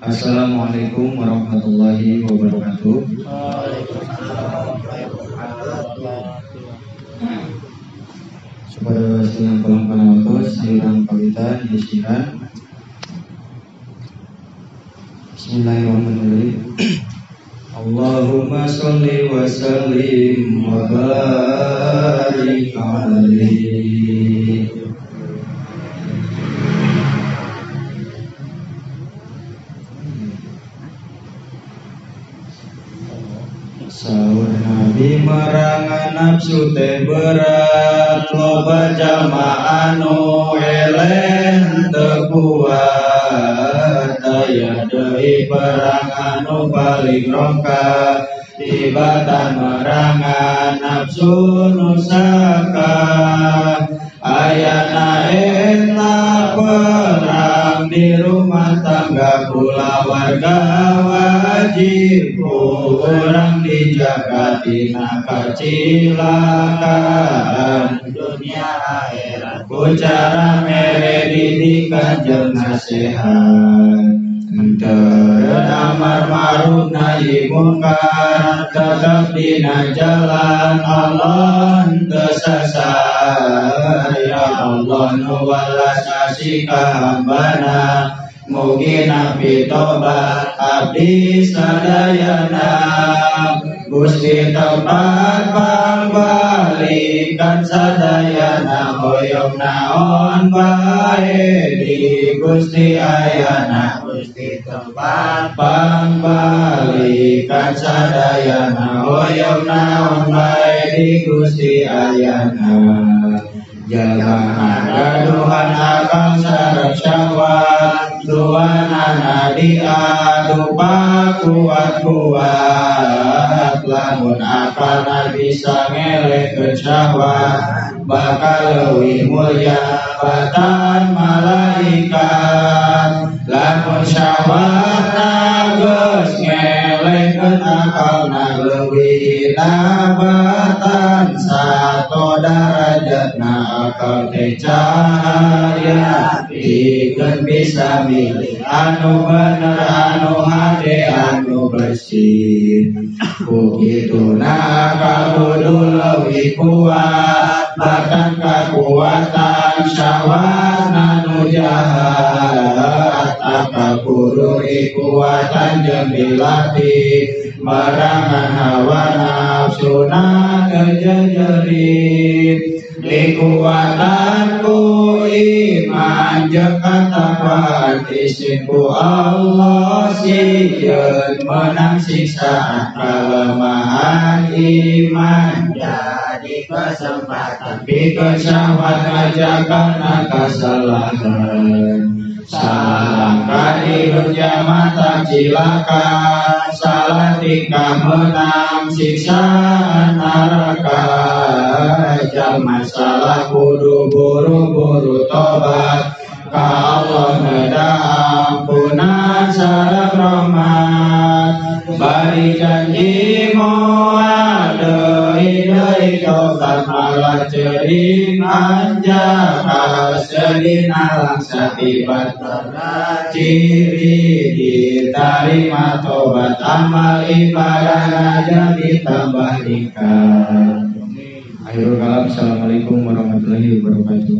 Assalamualaikum warahmatullahi wabarakatuh. Supaya siang pulang panautos sayurang pawitan disiran. Bismillahirrahmanirrahim. Allahumma sholli wa sallim wa barik alaihi. Sahur Nabi merangan nafsu teh berat, loba jalma anu eleh teu kuat. Aya deui perang anu paling rongka, tibatan merangan nafsu nusaka. Ayana eta perang di rumah tangga kula warga wajib urang dijaga tina kacilakan dunia akhirat ku cara mere didikan jeung nasihat. Henteu amar ma'ruf nahi mungkar, tetep dina jalan Allah henteu sasar. Ya Allah nu welas kasih ka hambana, mugi nabi tobat abdi sadayana. Gusti tempat pangbalikan sadayana, hoyong naon bae di Gusti ayana. Gusti tempat pangbalikan sadayana, hoyong naon bae di Gusti ayana. Jangan gaduhan akal sareng syahwat, duanana diadu kuat-kuat. Lamun akalna bisa ngelehkeun syahwat, bakal leuwih mulya batan malaikat. Lamun syahwatna geus ngelehkeun akalna, leuwih batan sato darajatna. Akal teh cahaya pikeun bisa milih anu bener, anu hade, anu bersih. Kukituna akal kudu leuwih kuat, bahkan kakuatan syahwat nu jahat. Akal kudu kuatan jeung dilatih, merangan hawa nafsuna kejejerit. Dikuatanku iman jeung katakwaan, isinku Allah sieun menang siksaan kelemahan iman. Jadi kesempatan pikeun syahwat ngajakan kasalahan. Salangkah hidup jamatan cilaka, salah tingkah menang siksaan neraka. Jalma salah kudu buru-buru tobat, ka Allah neda ampunan sareng rahmat. Bari janji moal deui tobat, malah ceuring anjak sedina langsa tibat. Ciri diterima tobat, amal ibadah jadi tambah nikah. Akhirul kalam, assalamualaikum warahmatullahi wabarakatuh.